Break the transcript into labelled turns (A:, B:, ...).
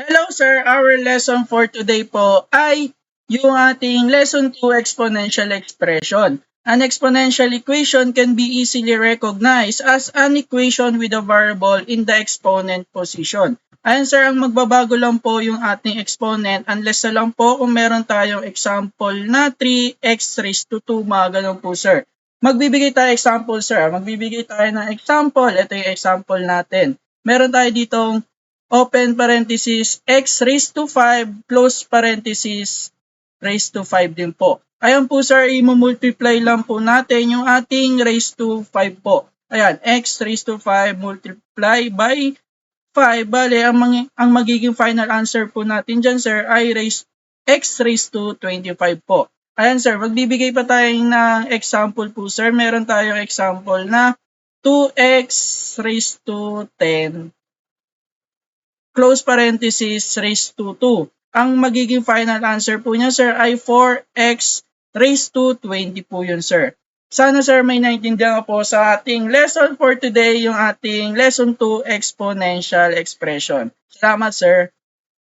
A: Hello sir, our lesson for today po ay yung ating lesson 2 exponential expression. An exponential equation can be easily recognized as an equation with a variable in the exponent position. Ayan sir, ang magbabago lang po yung ating exponent unless na lang po kung meron tayong example na 3x raised to 2, mga ganun po sir. Magbibigay tayo example sir, magbibigay tayo ng example. Ito yung example natin. Meron tayo ditong open parenthesis x raised to 5 close parenthesis raised to 5 din po. Ayan po sir, i-multiply lang po natin yung ating raised to 5 po. Ayan, x raised to 5 multiply by 5. Bale, ang magiging final answer po natin dyan sir ay x raised to 25 po. Ayan sir, magbibigay pa tayo ng example po sir. Meron tayong example na 2x raised to 10 close parenthesis raised to 2. Ang magiging final answer po niya sir ay 4x raised to 20 po yun sir. Sana sir may naintindihan po sa ating lesson for today, yung ating lesson 2 exponential expression. Salamat sir.